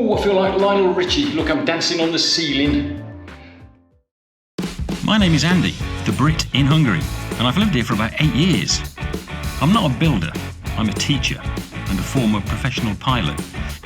Oh, I feel like Lionel Richie. Look, I'm dancing on the ceiling. My name is Andy, the Brit in Hungary, and I've lived here for about 8 years. I'm not a builder, I'm a teacher and a former professional pilot.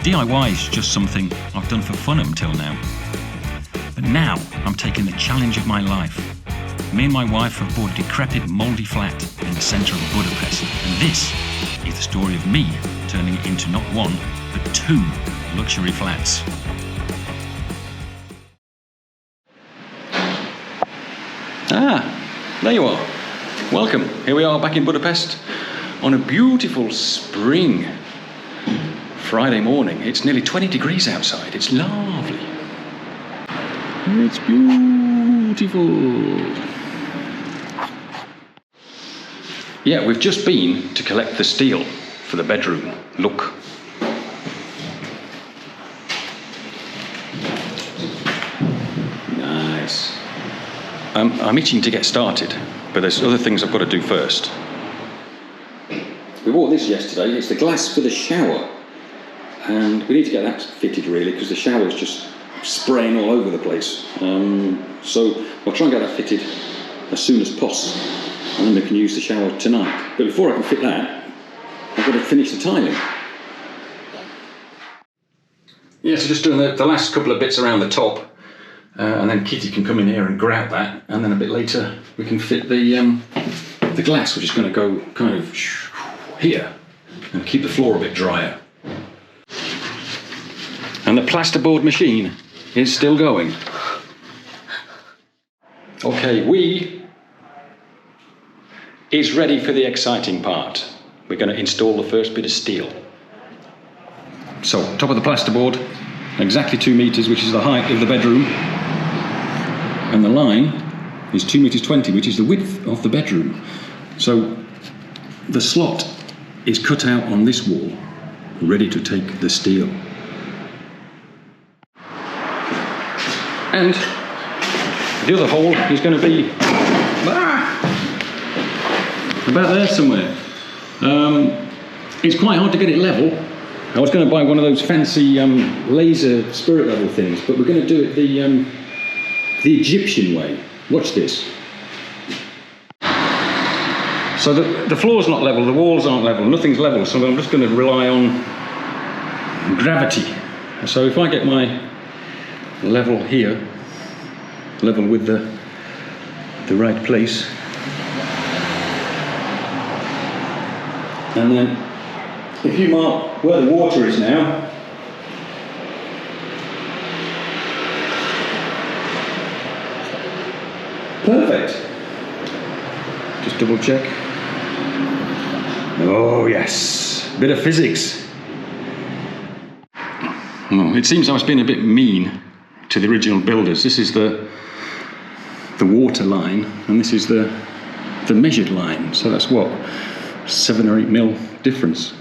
DIY is just something I've done for fun until now. But now I'm taking the challenge of my life. Me and my wife have bought a decrepit, mouldy flat in the centre of Budapest, and this is the story of me turning it into not one, but 2 luxury flats. There you are. Welcome. Here we are back in Budapest on a beautiful spring Friday morning. It's nearly 20 degrees outside. It's lovely. It's beautiful. Yeah, we've just been to collect the steel for the bedroom. Look. Nice. I'm itching to get started, but there's other things I've got to do first. We bought this yesterday. It's the glass for the shower, and we need to get that fitted really because the shower's just spraying all over the place. So we'll try and get that fitted as soon as possible, and then we can use the shower tonight. But before I can fit that, I've got to finish the tiling. Yeah, so just doing the last couple of bits around the top. And then Kitti can come in here and grout that, and then a bit later we can fit the glass, which is going to go kind of here and keep the floor a bit drier. And the plasterboard machine is still going. Okay, is ready for the exciting part. We're going to install the first bit of steel. So, top of the plasterboard, exactly 2 meters, which is the height of the bedroom. And the line is 2 meters 20, which is the width of the bedroom. So the slot is cut out on this wall, ready to take the steel. And the other hole is going to be about there somewhere. It's quite hard to get it level. I was going to buy one of those fancy laser spirit level things, but we're going to do it the Egyptian way. Watch this. So the floor's not level, the walls aren't level, nothing's level, so I'm just going to rely on gravity. So if I get my level here, level with the right place, and then if you mark where the water is now, perfect. Just double check. Oh yes, bit of physics. Oh, it seems I was being a bit mean to the original builders. This is the water line, and this is the measured line. So that's what, 7 or 8 mil difference.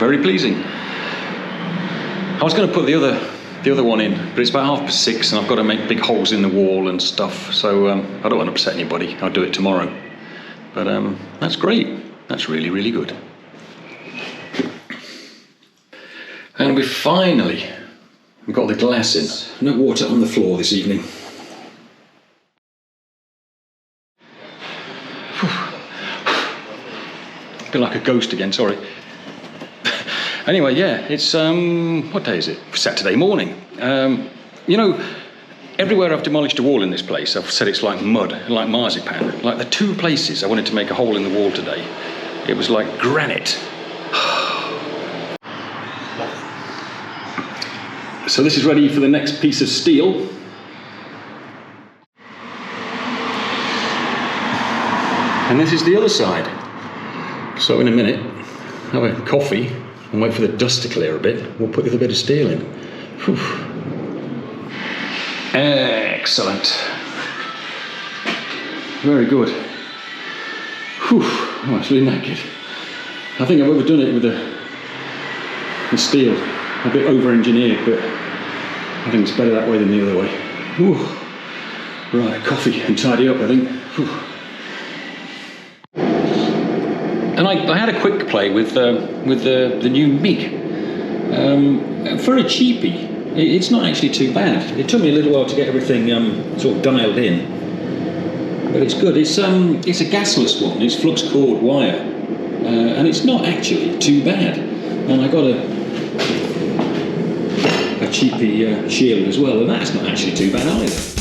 very pleasing. I was going to put the other one in, but it's about 6:30 and I've got to make big holes in the wall and stuff, so I don't want to upset anybody. I'll do it tomorrow. But that's great. That's really, really good. And we've got the glass in. No water on the floor this evening. I feel like a ghost again, sorry. Anyway, yeah, it's, what day is it? Saturday morning. You know, everywhere I've demolished a wall in this place, I've said it's like mud, like marzipan. Like the 2 places I wanted to make a hole in the wall today, it was like granite. So this is ready for the next piece of steel. And this is the other side. So in a minute, have a coffee and wait for the dust to clear a bit. We'll put the other bit of steel in. Whew. Excellent. Very good. Whew. Oh, it's really knackered. I think I've overdone it with the steel. A bit over-engineered, but I think it's better that way than the other way. Whew. Right, coffee and tidy up, I think. Whew. And I had a quick play with the new MIG. For a cheapie, it's not actually too bad. It took me a little while to get everything sort of dialed in, but it's good. It's a gasless one. It's flux cored wire, and it's not actually too bad. And I got a cheapie shield as well, and that's not actually too bad either.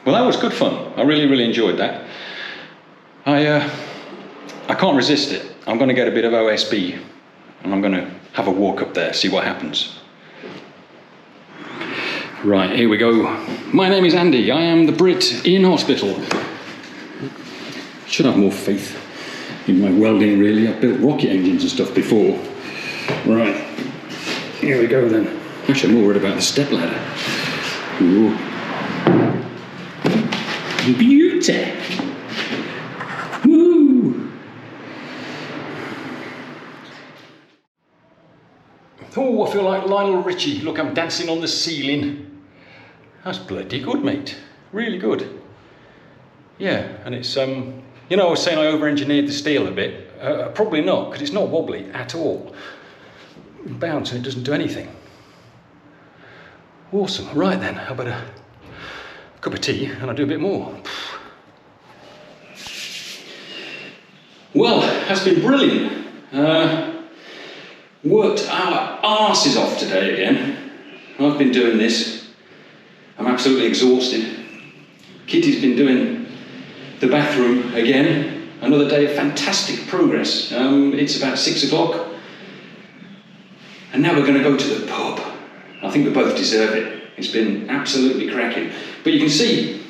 Well, that was good fun. I really, really enjoyed that. I can't resist it. I'm going to get a bit of OSB and I'm going to have a walk up there, see what happens. Right, here we go. My name is Andy. I am the Brit in hospital. Should have more faith in my welding, really. I've built rocket engines and stuff before. Right, here we go then. Actually, I'm more worried about the step ladder. Ooh. Beauty! Woo! Oh, I feel like Lionel Richie. Look, I'm dancing on the ceiling. That's bloody good, mate. Really good. Yeah, and it's, you know, I was saying I over-engineered the steel a bit. Probably not, because it's not wobbly at all. It bounces and it doesn't do anything. Awesome. Right then, how about a cup of tea and I'll do a bit more. Well, that's been brilliant. Worked our arses off today again. I've been doing this. I'm absolutely exhausted. Kitty's been doing the bathroom again. Another day of fantastic progress. It's about 6 o'clock. And now we're going to go to the pub. I think we both deserve it. It's been absolutely cracking. But you can see,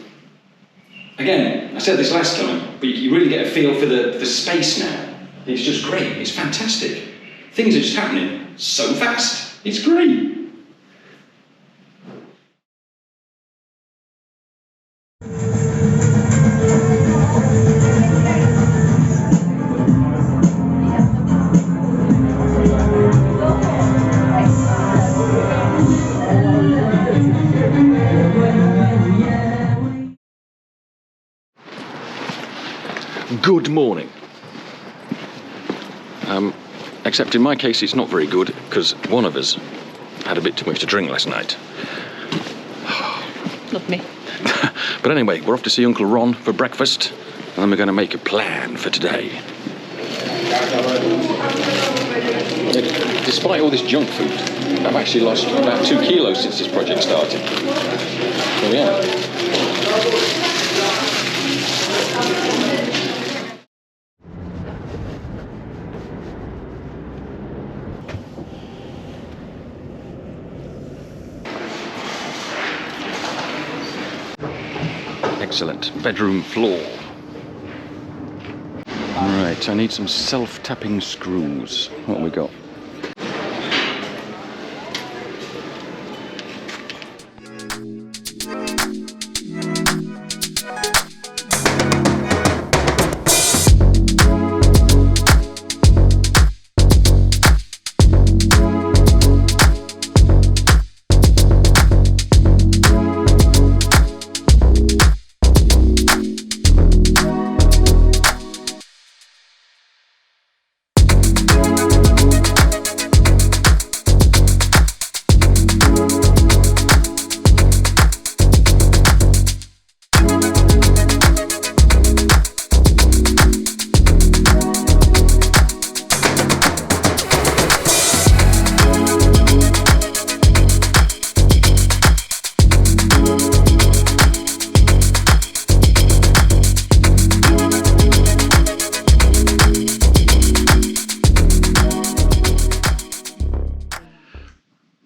again, I said this last time, but you really get a feel for the space now. It's just great. It's fantastic. Things are just happening so fast. It's great. good morning. Except in my case it's not very good, because one of us had a bit too much to drink last night. Not me. But anyway, we're off to see Uncle Ron for breakfast, and then we're going to make a plan for today. Despite all this junk food, I've actually lost about 2 kilos since this project started. So yeah. Excellent. Bedroom floor. Right, I need some self-tapping screws. What have we got?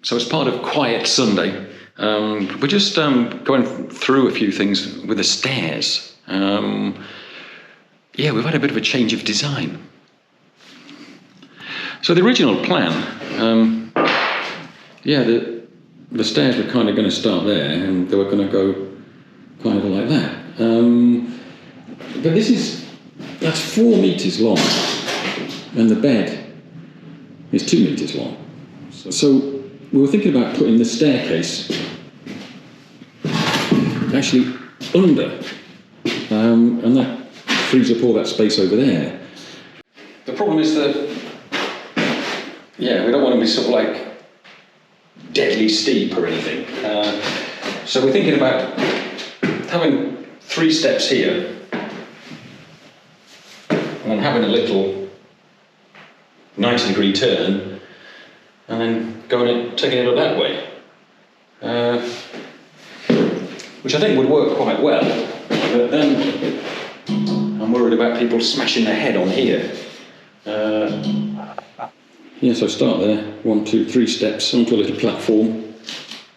So as part of Quiet Sunday, we're just going through a few things with the stairs. Yeah, we've had a bit of a change of design. So the original plan, yeah, the stairs were kind of going to start there, and they were going to go kind of like that. But that's 4 meters long, and the bed is 2 meters long. So we were thinking about putting the staircase actually under, and that frees up all that space over there. The problem is that, yeah, we don't want to be sort of like deadly steep or anything. So we're thinking about having 3 steps here and then having a little 90-degree turn and then taking it up that way, which I think would work quite well, but then I'm worried about people smashing their head on here. Yeah, so start there, 1, 2, 3 steps onto a little platform,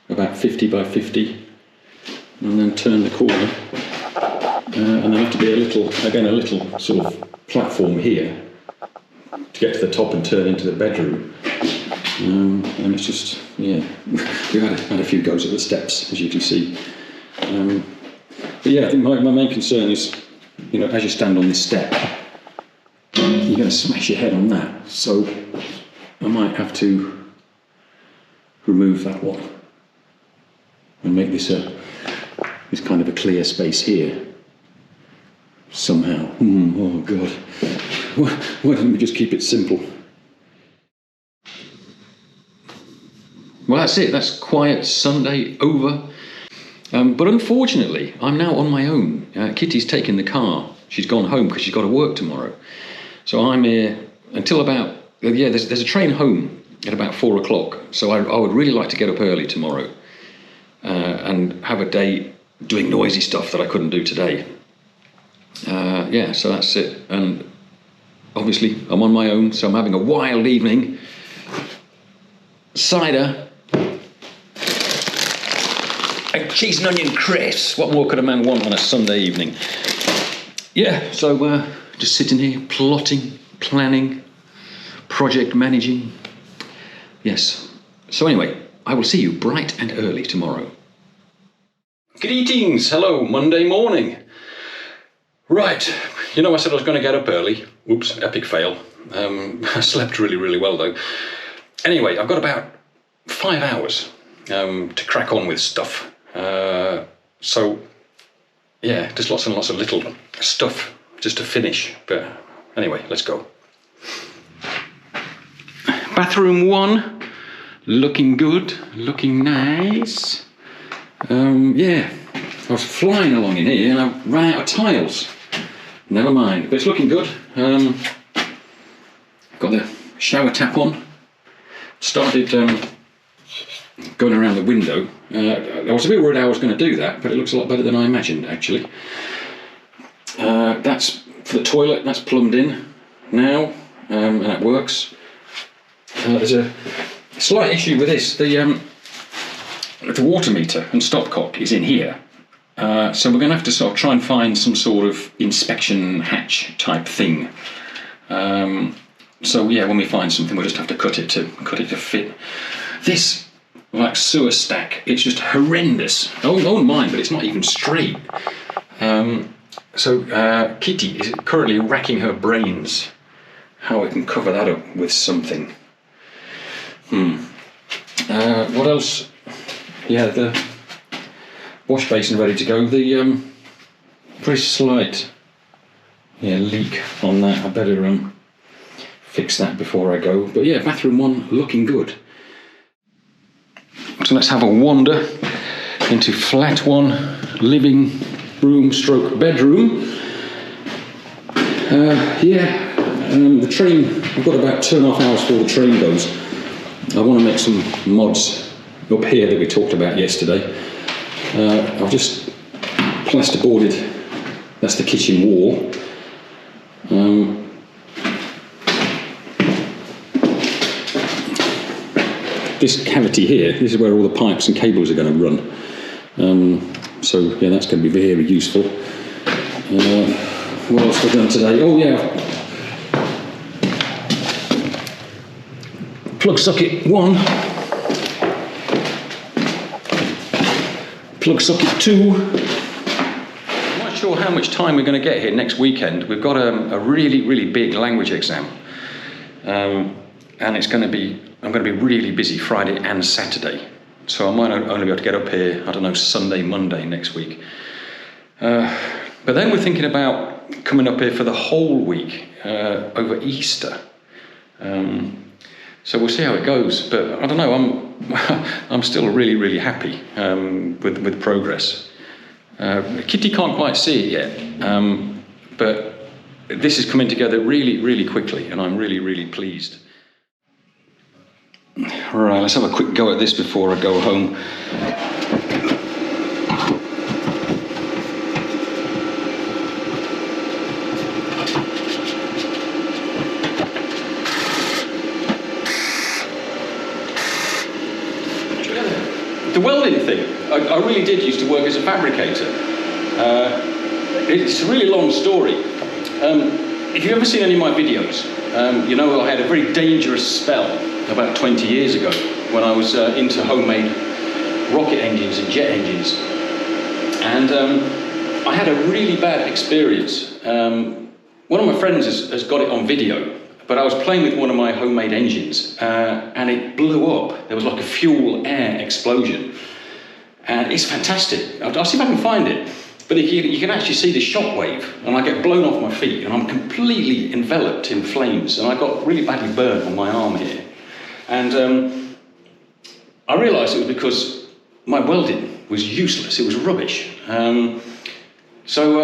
about 50 by 50, and then turn the corner, and there have to be a little sort of platform here to get to the top and turn into the bedroom. And it's just, yeah, we've had a few goes at the steps, as you can see. But yeah, I think my main concern is, you know, as you stand on this step, you're going to smash your head on that. So I might have to remove that one and make this kind of a clear space here somehow. Oh God, why didn't we just keep it simple? Well, that's it. That's Quiet Sunday over. But unfortunately, I'm now on my own. Kitty's taken the car. She's gone home because she's got to work tomorrow. So I'm here until about, there's a train home at about 4 o'clock. So I would really like to get up early tomorrow and have a day doing noisy stuff that I couldn't do today. Yeah, so that's it. And obviously, I'm on my own, so I'm having a wild evening. Cider. And cheese and onion crisps. What more could a man want on a Sunday evening? Yeah, so just sitting here, plotting, planning, project managing. Yes. So anyway, I will see you bright and early tomorrow. Greetings. Hello, Monday morning. Right. You know, I said I was going to get up early. Oops, epic fail. I slept really, really well, though. Anyway, I've got about 5 hours to crack on with stuff. So, yeah, just lots and lots of little stuff just to finish. But anyway, let's go. Bathroom 1, looking good, looking nice. Yeah, I was flying along in here and I ran out of tiles. Never mind, but it's looking good. Got the shower tap on. Started going around the window. I was a bit worried how I was going to do that, but it looks a lot better than I imagined, actually. That's for the toilet, that's plumbed in now, and that works. There's a slight issue with this. The water meter and stopcock is in here. So we're going to have to sort of try and find some sort of inspection hatch type thing. So yeah, when we find something, we'll just have to cut it to fit. This like sewer stack, it's just horrendous. I won't mind, but it's not even straight. So Kitti is currently racking her brains how I can cover that up with something. What else? Yeah, the wash basin ready to go. The pretty slight leak on that. I better fix that before I go. But yeah, bathroom 1 looking good. So let's have a wander into flat 1, living room stroke bedroom. The train, I've got about 2.5 hours before the train goes. I want to make some mods up here that we talked about yesterday. I've just plasterboarded, that's the kitchen wall. This cavity here, this is where all the pipes and cables are going to run. So yeah, that's going to be very useful. What else have I done today? Oh yeah, plug socket 1, plug socket 2. I'm not sure how much time we're going to get here next weekend. We've got a really big language exam, and it's going to be, I'm going to be really busy Friday and Saturday, so I might only be able to get up here, I don't know, Sunday, Monday next week. But then we're thinking about coming up here for the whole week over Easter. So we'll see how it goes. But I don't know, I'm still really happy with progress. Kitti can't quite see it yet, but this is coming together really quickly, and I'm really pleased. Right, let's have a quick go at this before I go home. The welding thing, I really did used to work as a fabricator. It's a really long story. If you've ever seen any of my videos, you know I had a very dangerous spell about 20 years ago when I was into homemade rocket engines and jet engines. And I had a really bad experience. One of my friends has got it on video, but I was playing with one of my homemade engines and it blew up. There was like a fuel-air explosion. And it's fantastic. I'll see if I can find it. But you can actually see the shockwave, and I get blown off my feet, and I'm completely enveloped in flames, and I got really badly burnt on my arm here. And I realised it was because my welding was useless, it was rubbish. So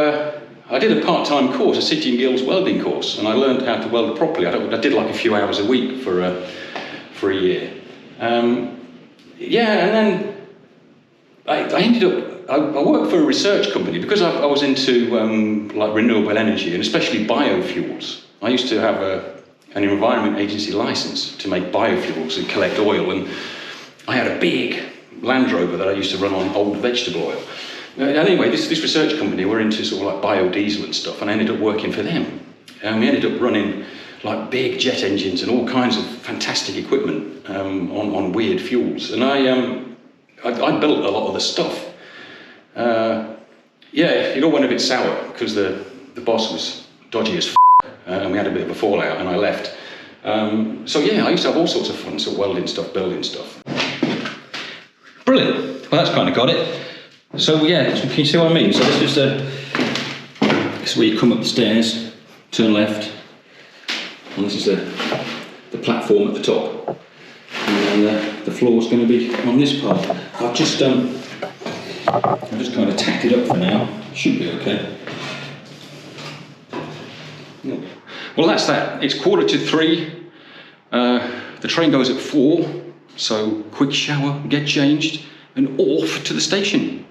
I did a part-time course, a City and Guilds welding course, and I learned how to weld properly. I did like a few hours a week for a year. And then I ended up, I worked for a research company because I was into like renewable energy and especially biofuels. I used to have an environment agency license to make biofuels and collect oil, and I had a big Land Rover that I used to run on old vegetable oil. Anyway, this research company, we're into sort of like biodiesel and stuff, and I ended up working for them. And we ended up running like big jet engines and all kinds of fantastic equipment on weird fuels. And I built a lot of the stuff. It all went a bit sour because the boss was dodgy as and we had a bit of a fallout, and I left. So yeah, I used to have all sorts of fun, sort of welding stuff, building stuff. Brilliant. Well, that's kind of got it. So yeah, can you see what I mean? So this is This is where you come up the stairs, turn left, and this is the platform at the top. And then the floor's going to be on this part. I've just kind of tacked it up for now. Should be okay. Well, that's that. It's 2:45. The train goes at 4, so quick shower, get changed, and off to the station.